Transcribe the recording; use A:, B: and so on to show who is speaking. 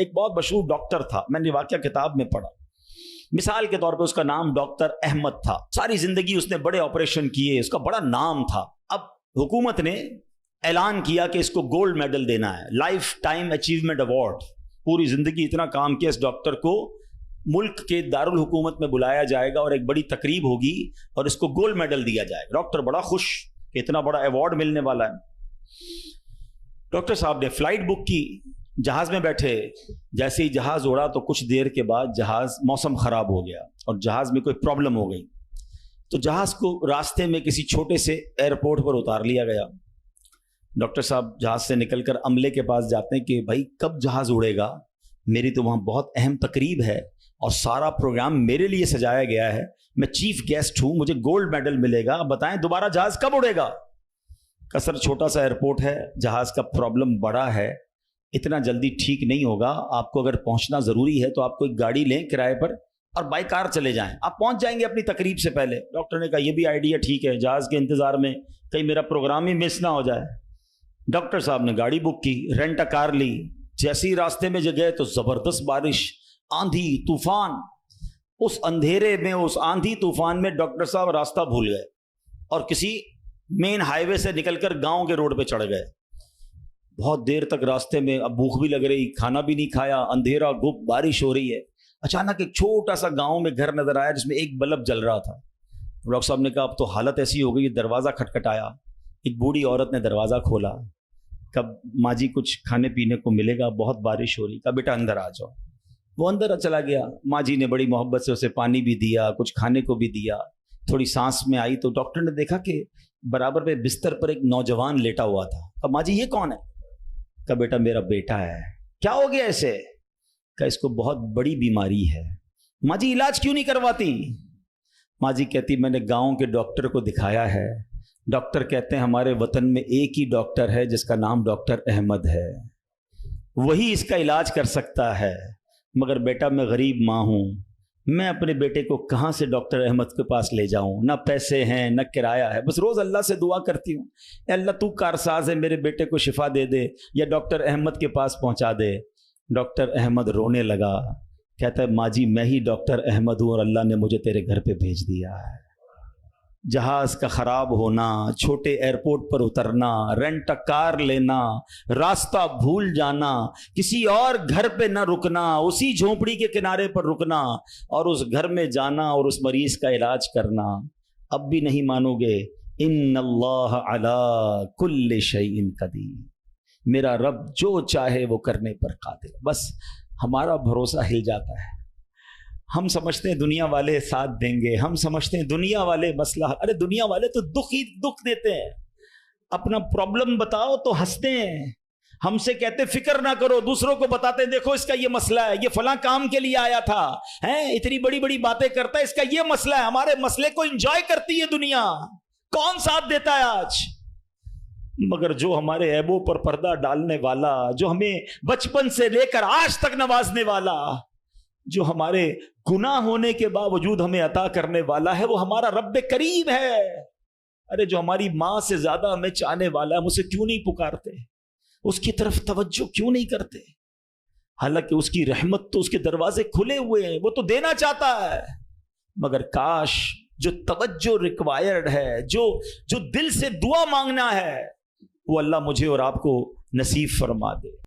A: ایک بہت مشہور ڈاکٹر تھا، میں نے واقعہ کتاب میں پڑھا. مثال کے طور پہ اس کا نام ڈاکٹر احمد تھا. ساری زندگی اس نے بڑے آپریشن کیے، اس کا بڑا نام تھا. اب حکومت نے اعلان کیا کہ اس کو گولڈ میڈل دینا ہے، لائف ٹائم اچیومنٹ ایوارڈ. پوری زندگی اتنا کام کیا، اس ڈاکٹر کو ملک کے دارالحکومت میں بلایا جائے گا اور ایک بڑی تقریب ہوگی اور اس کو گولڈ میڈل دیا جائے گا. ڈاکٹر بڑا خوش کہ اتنا بڑا ایوارڈ ملنے والا ہے. ڈاکٹر صاحب نے فلائٹ بک کی، جہاز میں بیٹھے. جیسے ہی جہاز اڑا تو کچھ دیر کے بعد موسم خراب ہو گیا اور جہاز میں کوئی پرابلم ہو گئی. تو جہاز کو راستے میں کسی چھوٹے سے ایئرپورٹ پر اتار لیا گیا. ڈاکٹر صاحب جہاز سے نکل کر عملے کے پاس جاتے ہیں کہ بھائی کب جہاز اڑے گا، میری تو وہاں بہت اہم تقریب ہے اور سارا پروگرام میرے لیے سجایا گیا ہے، میں چیف گیسٹ ہوں، مجھے گولڈ میڈل ملے گا، بتائیں دوبارہ جہاز کب اڑے گا. کثر چھوٹا سا ایئرپورٹ ہے، جہاز کا پرابلم بڑا ہے، اتنا جلدی ٹھیک نہیں ہوگا. آپ کو اگر پہنچنا ضروری ہے تو آپ کو ایک گاڑی لیں کرائے پر اور بائی کار چلے جائیں، آپ پہنچ جائیں گے اپنی تقریب سے پہلے. ڈاکٹر نے کہا یہ بھی آئیڈیا ٹھیک ہے، جہاز کے انتظار میں کہیں میرا پروگرام ہی مس نہ ہو جائے. ڈاکٹر صاحب نے گاڑی بک کی، رینٹ کار لی. جیسے ہی راستے میں گئے تو زبردست بارش، آندھی طوفان. اس اندھیرے میں، اس آندھی طوفان میں ڈاکٹر صاحب راستہ بھول گئے اور کسی مین ہائی وے سے نکل کر گاؤں کے روڈ پہ چڑھ گئے. بہت دیر تک راستے میں، اب بھوک بھی لگ رہی، کھانا بھی نہیں کھایا، اندھیرا گپ، بارش ہو رہی ہے. اچانک ایک چھوٹا سا گاؤں میں گھر نظر آیا جس میں ایک بلب جل رہا تھا. ڈاکٹر صاحب نے کہا اب تو حالت ایسی ہو گئی، دروازہ کھٹکھٹایا. ایک بوڑھی عورت نے دروازہ کھولا. کب ماں جی کچھ کھانے پینے کو ملے گا، بہت بارش ہو رہی. کہا بیٹا اندر آ جاؤ. وہ اندر چلا گیا. ماں جی نے بڑی محبت سے اسے پانی بھی دیا، کچھ کھانے کو بھی دیا. تھوڑی سانس میں آئی تو ڈاکٹر نے دیکھا کہ برابر پہ بستر پر ایک نوجوان لیٹا ہوا تھا. کہا ماں جی یہ کون ہے؟ کہا بیٹا میرا بیٹا ہے. کیا ہو گیا اسے؟ کہا اس کو بہت بڑی بیماری ہے. ماں جی علاج کیوں نہیں کرواتی؟ ماں جی کہتی میں نے گاؤں کے ڈاکٹر کو دکھایا ہے، ڈاکٹر کہتے ہیں ہمارے وطن میں ایک ہی ڈاکٹر ہے جس کا نام ڈاکٹر احمد ہے، وہی اس کا علاج کر سکتا ہے. مگر بیٹا میں غریب ماں ہوں، میں اپنے بیٹے کو کہاں سے ڈاکٹر احمد کے پاس لے جاؤں؟ نہ پیسے ہیں نہ کرایہ ہے. بس روز اللہ سے دعا کرتی ہوں اے اللہ تو کارساز ہے، میرے بیٹے کو شفا دے دے یا ڈاکٹر احمد کے پاس پہنچا دے. ڈاکٹر احمد رونے لگا. کہتا ہے ماں جی میں ہی ڈاکٹر احمد ہوں اور اللہ نے مجھے تیرے گھر پہ بھیج دیا ہے. جہاز کا خراب ہونا، چھوٹے ایئرپورٹ پر اترنا، رینٹ کار لینا، راستہ بھول جانا، کسی اور گھر پہ نہ رکنا، اسی جھونپڑی کے کنارے پر رکنا اور اس گھر میں جانا اور اس مریض کا علاج کرنا. اب بھی نہیں مانو گے؟ ان اللہ علی کل شیء قدیر، میرا رب جو چاہے وہ کرنے پر قادر. بس ہمارا بھروسہ ہل جاتا ہے. ہم سمجھتے ہیں دنیا والے ساتھ دیں گے، ہم سمجھتے ہیں دنیا والے مسئلہ، ارے دنیا والے تو دکھ ہی دکھ دیتے ہیں. اپنا پرابلم بتاؤ تو ہنستے ہیں. ہم سے کہتے فکر نہ کرو، دوسروں کو بتاتے ہیں دیکھو اس کا یہ مسئلہ ہے، یہ فلاں کام کے لیے آیا تھا، اتنی بڑی بڑی باتیں کرتا ہے، اس کا یہ مسئلہ ہے. ہمارے مسئلے کو انجوائے کرتی ہے دنیا، کون ساتھ دیتا ہے آج؟ مگر جو ہمارے عیبوں پر پردہ ڈالنے والا، جو ہمیں بچپن سے لے کر آج تک نوازنے والا، جو ہمارے گناہ ہونے کے باوجود ہمیں عطا کرنے والا ہے، وہ ہمارا رب کریم ہے. ارے جو ہماری ماں سے زیادہ ہمیں چاہنے والا ہے، ہم اسے کیوں نہیں پکارتے؟ اس کی طرف توجہ کیوں نہیں کرتے؟ حالانکہ اس کی رحمت تو اس کے دروازے کھلے ہوئے ہیں، وہ تو دینا چاہتا ہے. مگر کاش جو توجہ ریکوائرڈ ہے، جو دل سے دعا مانگنا ہے، وہ اللہ مجھے اور آپ کو نصیب فرما دے.